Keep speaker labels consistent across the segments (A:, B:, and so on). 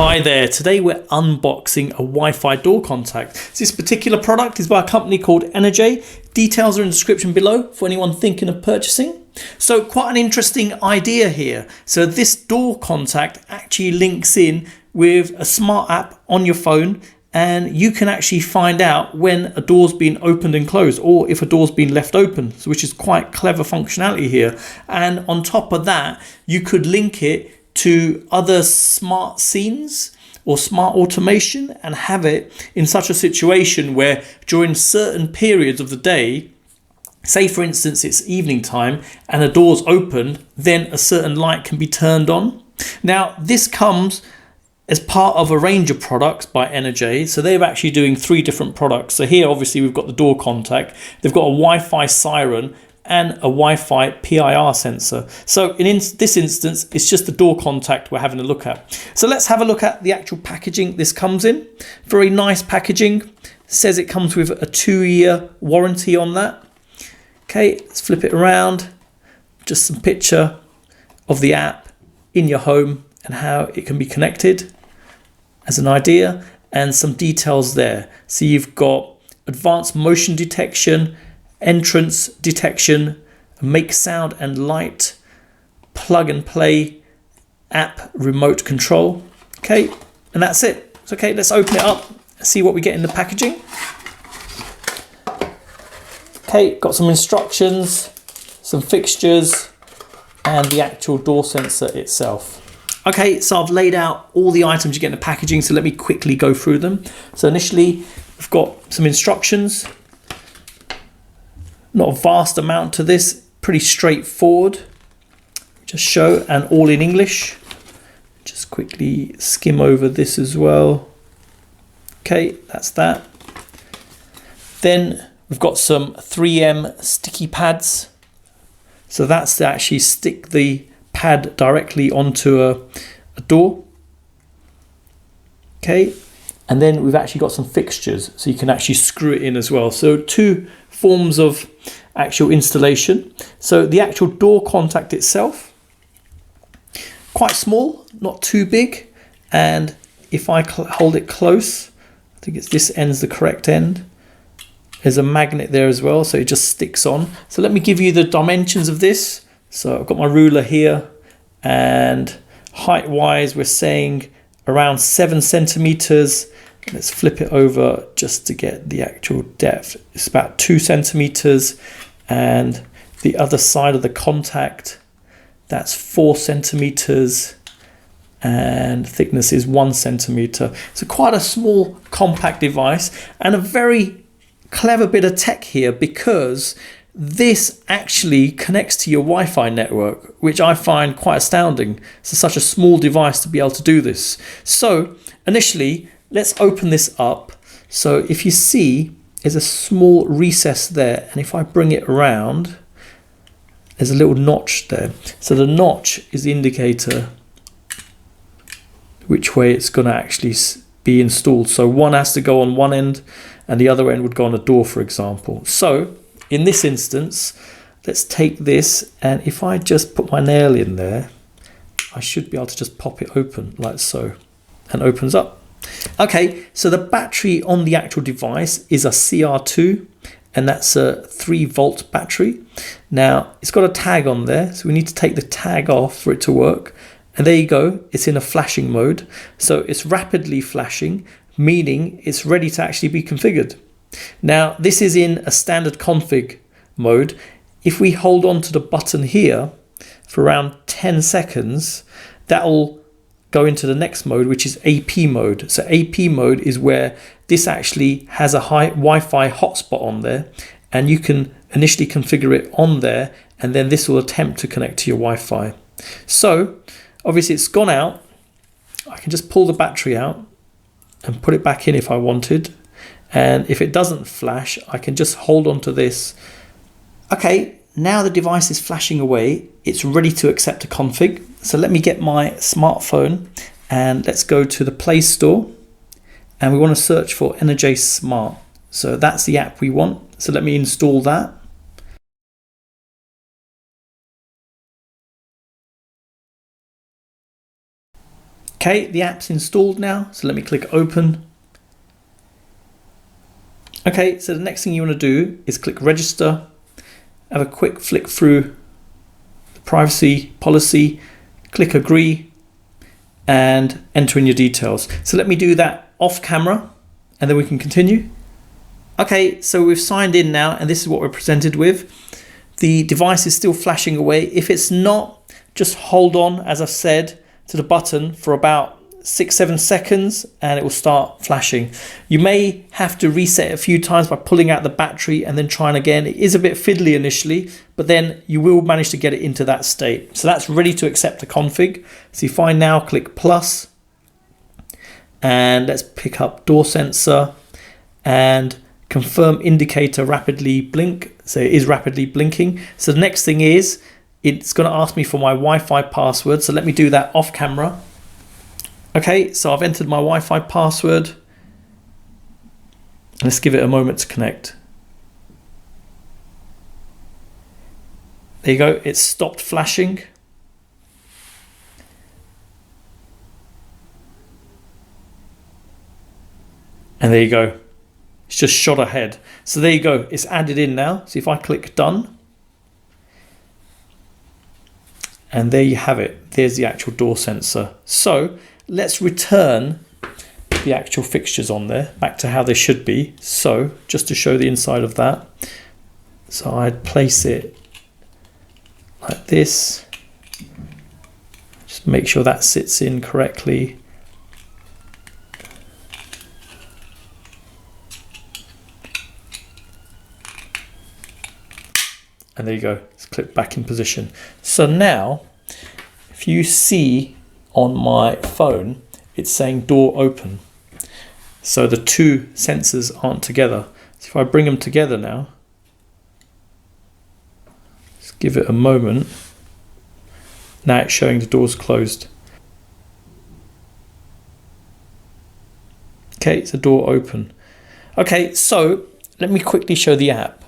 A: Hi there, today we're unboxing a Wi-Fi door contact. This particular product is by a company called ENER-J. Details are in the description below for anyone thinking of purchasing. So quite an interesting idea here. So this door contact actually links in with a smart app on your phone, and you can actually find out when a door's been opened and closed, or if a door's been left open, which is quite clever functionality here. And on top of that, you could link it to other smart scenes or smart automation and have it in such a situation where during certain periods of the day, say for instance it's evening time and a door's opened, then a certain light can be turned on. Now this comes as part of a range of products by ENER-J. So they're actually doing 3 different products. So here obviously we've got the door contact, they've got a Wi-Fi siren and a Wi-Fi PIR sensor. So in this instance, it's just the door contact we're having a look at. So let's have a look at the actual packaging this comes in. Very nice packaging. It says it comes with a 2-year warranty on that. Okay, let's flip it around. Just some picture of the app in your home and how it can be connected as an idea, and some details there. So you've got advanced motion detection, entrance detection, make sound and light, plug and play, app remote control. Okay, and that's it. So, okay, let's open it up and see what we get in the packaging. Okay, got some instructions, some fixtures, and the actual door sensor itself. Okay, so I've laid out all the items you get in the packaging, so let me quickly go through them. So initially, we've got some instructions. Not a vast amount to this, pretty straightforward. Just show, and all in English. Just quickly skim over this as well. Okay, that's that. Then we've got some 3M sticky pads. So that's to actually stick the pad directly onto a door. Okay, and then we've actually got some fixtures, so you can actually screw it in as well. So 2 forms of actual installation. So the actual door contact itself, quite small, not too big, and if I hold it close, I think it's this end's the correct end. There's a magnet there as well, so it just sticks on. So let me give you the dimensions of this. So I've got my ruler here, and height wise we're saying around 7 centimeters. Let's flip it over just to get the actual depth. It's about 2 centimeters, and the other side of the contact, that's 4 centimeters, and thickness is 1 centimeter. So quite a small compact device, and a very clever bit of tech here, because this actually connects to your Wi-Fi network, which I find quite astounding. It's such a small device to be able to do this. So initially, let's open this up. So if you see, there's a small recess there, and if I bring it around, there's a little notch there. So the notch is the indicator which way it's going to actually be installed. So one has to go on one end, and the other end would go on a door, for example. So in this instance, let's take this, and if I just put my nail in there, I should be able to just pop it open like so, and opens up. Okay, so the battery on the actual device is a CR2, and that's a 3-volt battery. Now it's got a tag on there, so we need to take the tag off for it to work. And there you go, it's in a flashing mode. So it's rapidly flashing, meaning it's ready to actually be configured. Now this is in a standard config mode. If we hold on to the button here for around 10 seconds, that will go into the next mode, which is AP mode. So AP mode is where this actually has a high Wi-Fi hotspot on there, and you can initially configure it on there, and then this will attempt to connect to your Wi-Fi. So obviously it's gone out. I can just pull the battery out and put it back in if I wanted. And if it doesn't flash, I can just hold on to this. Okay, now the device is flashing away. It's ready to accept a config. So let me get my smartphone, and let's go to the Play Store, and we want to search for ENER-J Smart. So that's the app we want. So let me install that. Okay, the app's installed now, so let me click open. Okay, so the next thing you want to do is click register, have a quick flick through the privacy policy, click agree, and enter in your details. So let me do that off camera and then we can continue. Okay, so we've signed in now and this is what we're presented with. The device is still flashing away. If it's not, just hold on, as I've said, to the button for about 6-7 seconds and it will start flashing. You may have to reset it a few times by pulling out the battery and then trying again. It is a bit fiddly initially, but then you will manage to get it into that state. So that's ready to accept a config. So if I now click plus and let's pick up door sensor and confirm indicator rapidly blink. So it is rapidly blinking. So the next thing is it's going to ask me for my Wi-Fi password. So let me do that off camera. Okay, so I've entered my Wi-Fi password. Let's give it a moment to connect. There you go, it's stopped flashing. And there you go. It's just shot ahead. So there you go, it's added in now. So if I click done, and there you have it. There's the actual door sensor. So let's return the actual fixtures on there back to how they should be. So just to show the inside of that. So I'd place it like this. Just make sure that sits in correctly. And there you go, it's clipped back in position. So now, if you see on my phone, it's saying door open. So the two sensors aren't together. So if I bring them together now, just give it a moment. Now it's showing the door's closed. Okay, it's a door open. Okay, so let me quickly show the app.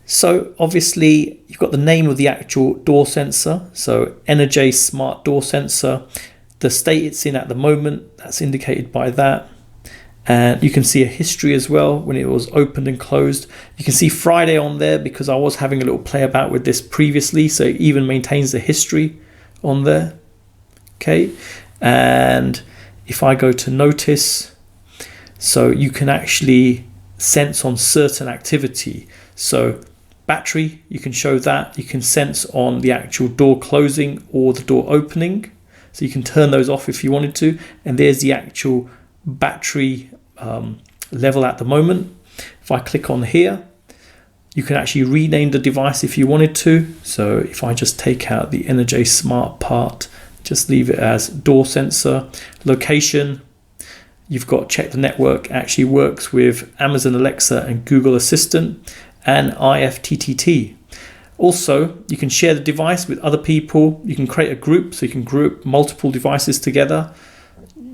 A: So obviously you've got the name of the actual door sensor. So ENER-J smart door sensor, the state it's in at the moment, that's indicated by that. And you can see a history as well when it was opened and closed. You can see Friday on there because I was having a little play about with this previously. So it even maintains the history on there. Okay. And if I go to notice, so you can actually sense on certain activity. So battery, you can show that. You can sense on the actual door closing or the door opening. So you can turn those off if you wanted to. And there's the actual battery level at the moment. If I click on here, you can actually rename the device if you wanted to. So if I just take out the ENER-J smart part, just leave it as door sensor. Location, you've got check the network, actually works with Amazon Alexa and Google Assistant and IFTTT. Also, you can share the device with other people. You can create a group, so you can group multiple devices together.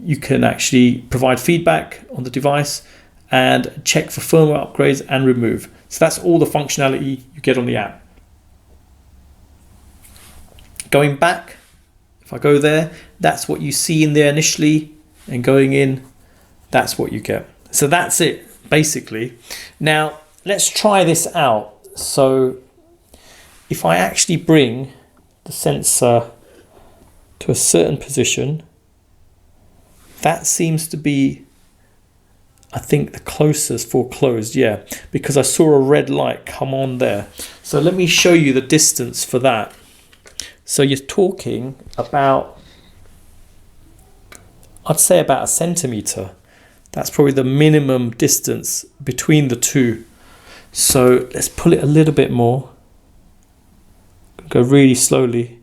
A: You can actually provide feedback on the device and check for firmware upgrades and remove. So that's all the functionality you get on the app. Going back, if I go there, that's what you see in there initially, and going in, that's what you get. So that's it, basically. Now, let's try this out. So if I actually bring the sensor to a certain position, that seems to be, I think, the closest for closed, yeah, because I saw a red light come on there. So let me show you the distance for that. So you're talking about, I'd say about 1 centimeter. That's probably the minimum distance between the two. So let's pull it a little bit more. Go really slowly.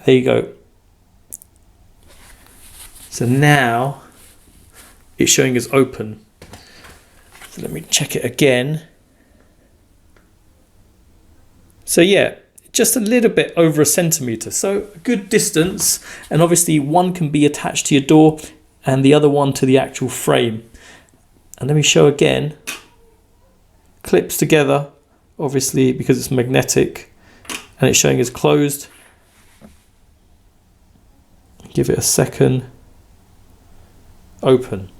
A: There you go. So now it's showing as open. So let me check it again. So yeah, just a little bit over 1 centimeter. So a good distance. And obviously one can be attached to your door and the other one to the actual frame. And let me show again. Clips together, obviously, because it's magnetic, and it's showing as closed. Give it a second. Open.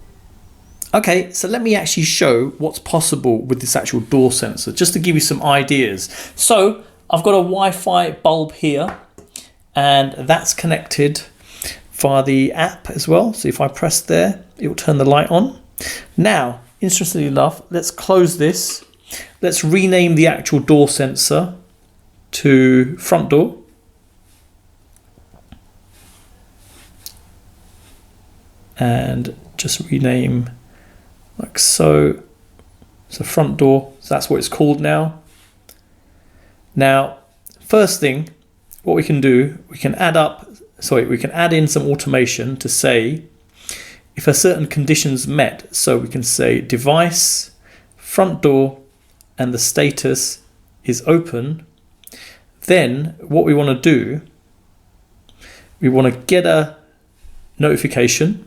A: Okay, so let me actually show what's possible with this actual door sensor, just to give you some ideas. So I've got a Wi-Fi bulb here, and that's connected via the app as well. So if I press there, it will turn the light on. Now, interestingly enough, let's close this. Let's rename the actual door sensor to front door. And just rename like so. So front door, so that's what it's called now. Now, first thing, what we can do, we can add in some automation to say if a certain condition's met. So we can say device, front door, and the status is open. Then what we want to do, we want to get a notification.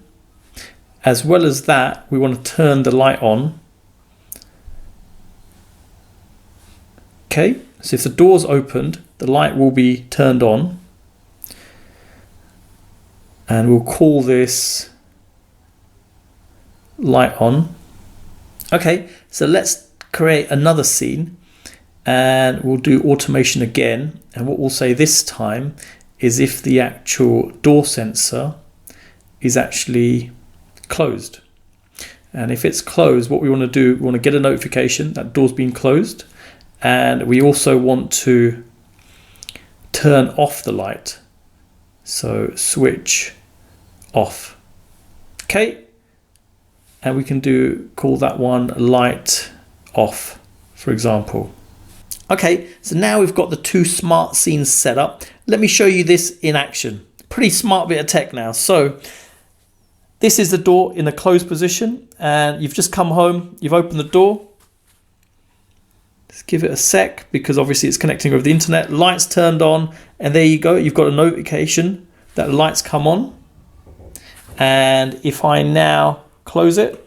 A: As well as that, we want to turn the light on. Okay, so if the door's opened, the light will be turned on. And we'll call this light on. Okay, so let's create another scene and we'll do automation again. And what we'll say this time is if the actual door sensor is actually closed. And if it's closed, what we want to do, we want to get a notification that door's been closed. And we also want to turn off the light. So switch off. Okay. And we can call that one light off, for example. Okay, so now we've got the two smart scenes set up. Let me show you this in action. Pretty smart bit of tech now. So this is the door in a closed position, and you've just come home, you've opened the door. Let's give it a sec because obviously it's connecting over the internet. Lights turned on, and there you go. You've got a notification that the lights come on. And if I now close it,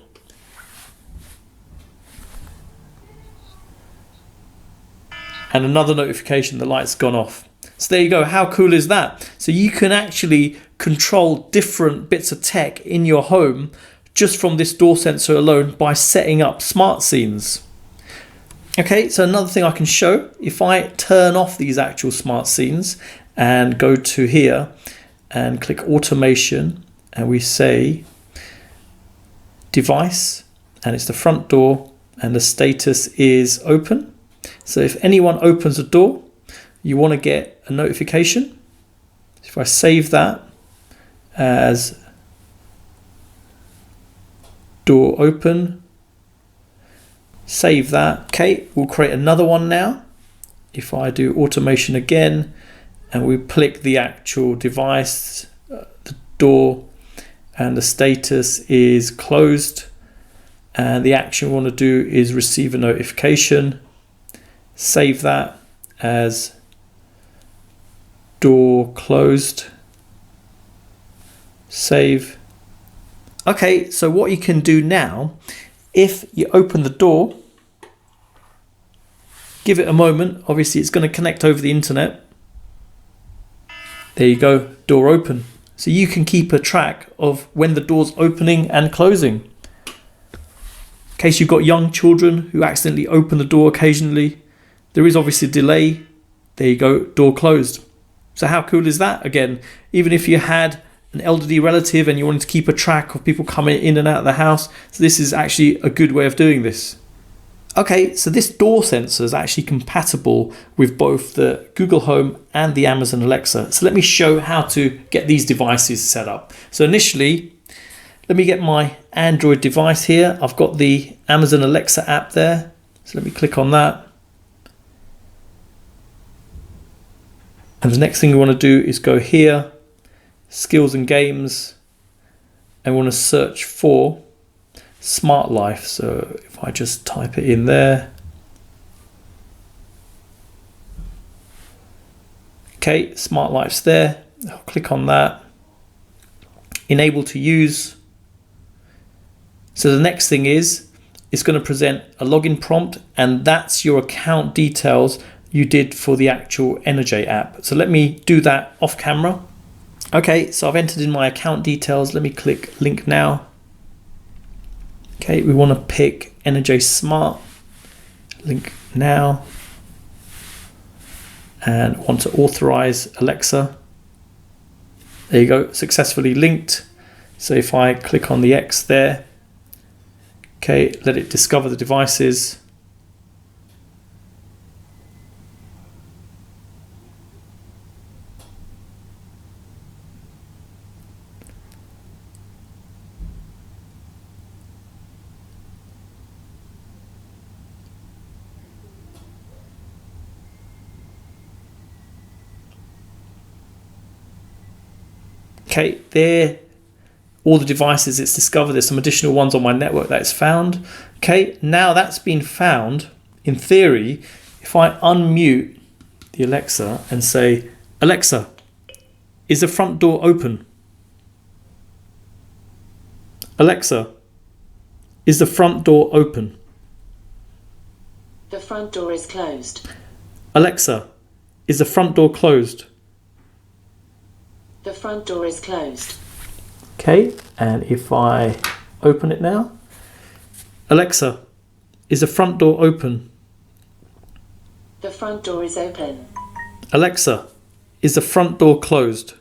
A: and another notification, the light's gone off. So there you go. How cool is that? So you can actually control different bits of tech in your home just from this door sensor alone by setting up smart scenes. Okay, so another thing I can show, if I turn off these actual smart scenes and go to here and click automation and we say device, and it's the front door and the status is open. So if anyone opens the door, you want to get a notification. If I save that as door open, save that. Okay, we'll create another one now. If I do automation again and we click the actual device, the door and the status is closed, and the action we want to do is receive a notification. Save that as door closed. Save. Okay, so what you can do now, if you open the door, give it a moment, obviously it's going to connect over the internet. There you go, door open. So you can keep a track of when the door's opening and closing. In case you've got young children who accidentally open the door occasionally, there is obviously a delay. There you go, door closed. So how cool is that? Again, even if you had an elderly relative and you wanted to keep a track of people coming in and out of the house, so this is actually a good way of doing this. Okay, so this door sensor is actually compatible with both the Google Home and the Amazon Alexa. So let me show how to get these devices set up. So initially, let me get my Android device here. I've got the Amazon Alexa app there. So let me click on that. And the next thing we want to do is go here, skills and games, and we want to search for Smart Life. So if I just type it in there. Okay, Smart Life's there. I'll click on that. Enable to use. So the next thing is, it's going to present a login prompt, and that's your account details you did for the actual ENER-J app. So let me do that off camera. Okay, so I've entered in my account details. Let me click link now. Okay, we want to pick ENER-J Smart, link now, and want to authorize Alexa. There you go, successfully linked. So if I click on the X there, okay, let it discover the devices. Okay, there, all the devices it's discovered. There's some additional ones on my network that it's found. Okay, now that's been found, in theory, if I unmute the Alexa and say, Alexa, is the front door open? Alexa, is the front door open?
B: The front door is closed.
A: Alexa, is the front door closed?
B: The front door is closed.
A: Okay, and if I open it now, Alexa, is the front door open?
B: The front door is open.
A: Alexa, is the front door closed?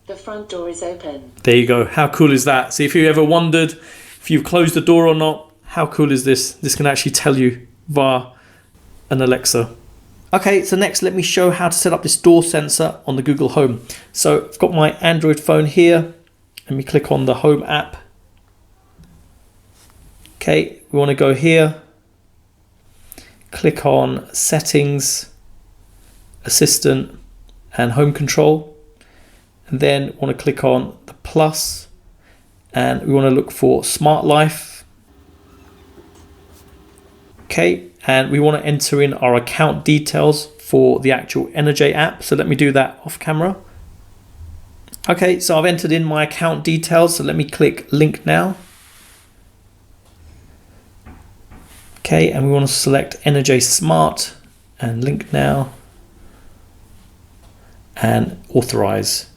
B: The front door is open.
A: There you go. How cool is that? So if you ever wondered if you've closed the door or not, how cool is this? This can actually tell you via an Alexa. Okay, so next let me show how to set up this door sensor on the Google Home. So I've got my Android phone here. Let me click on the Home app. Okay, we want to go here. Click on Settings, Assistant and Home Control. And then want to click on the plus and we want to look for Smart Life. Okay, and we want to enter in our account details for the actual ENER-J app. So let me do that off camera. Okay, so I've entered in my account details. So let me click link now. Okay, and we want to select ENER-J Smart and link now and authorize.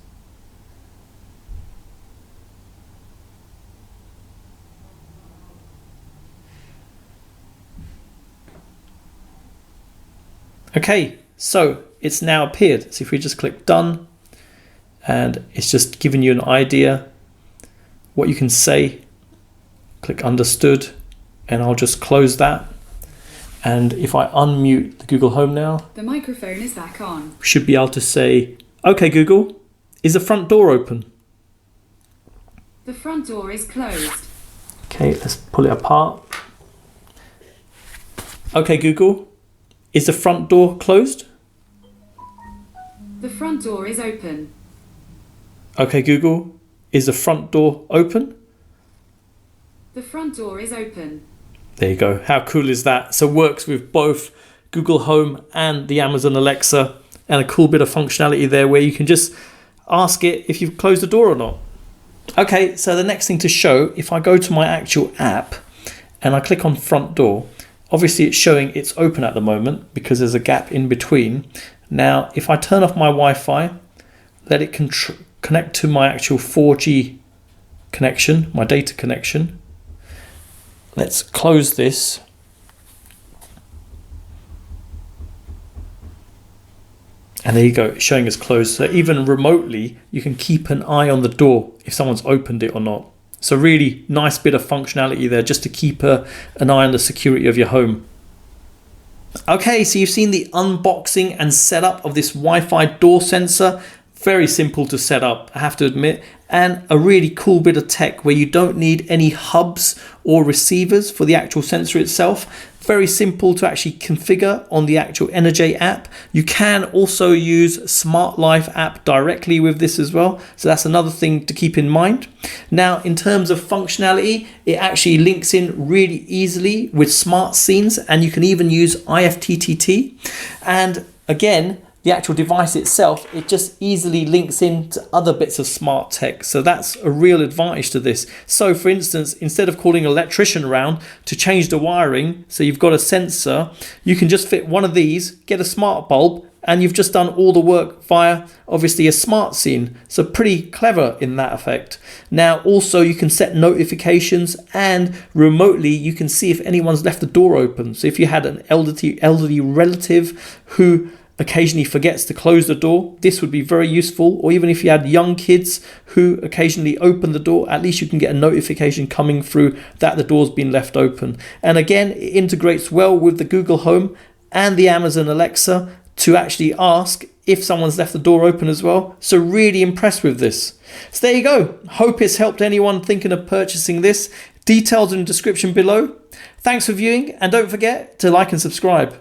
A: Okay, so it's now appeared. So if we just click done, and it's just giving you an idea what you can say, click understood, and I'll just close that. And if I unmute the Google Home now,
C: the microphone is back on.
A: We should be able to say, okay Google, is the front door open?
C: The front door is closed.
A: Okay, let's pull it apart. Okay Google, is the front door closed?
C: The front door is open.
A: Okay Google, is the front door open?
C: The front door is open.
A: There you go. How cool is that? So it works with both Google Home and the Amazon Alexa, and a cool bit of functionality there where you can just ask it if you've closed the door or not. Okay, so the next thing to show, if I go to my actual app and I click on front door, obviously it's showing it's open at the moment because there's a gap in between. Now, if I turn off my Wi-Fi, let it connect to my actual 4G connection, my data connection. Let's close this. And there you go, it's showing us closed. So even remotely, you can keep an eye on the door if someone's opened it or not. So really nice bit of functionality there just to keep an eye on the security of your home. Okay, so you've seen the unboxing and setup of this Wi-Fi door sensor. Very simple to set up, I have to admit, and a really cool bit of tech where you don't need any hubs or receivers for the actual sensor itself. Very simple to actually configure on the actual ENER-J app. You can also use Smart Life app directly with this as well. So that's another thing to keep in mind. Now, in terms of functionality, it actually links in really easily with smart scenes, and you can even use IFTTT. And again, the actual device itself, it just easily links into other bits of smart tech. So that's a real advantage to this. So for instance, instead of calling an electrician around to change the wiring, so you've got a sensor, you can just fit one of these, get a smart bulb and you've just done all the work via obviously a smart scene. So pretty clever in that effect. Now also you can set notifications, and remotely you can see if anyone's left the door open. So if you had an elderly relative who occasionally forgets to close the door, this would be very useful. Or even if you had young kids who occasionally open the door, at least you can get a notification coming through that the door's been left open. And again, it integrates well with the Google Home and the Amazon Alexa to actually ask if someone's left the door open as well. So really impressed with this. So there you go. Hope it's helped anyone thinking of purchasing this. Details in the description below. Thanks for viewing, and don't forget to like and subscribe.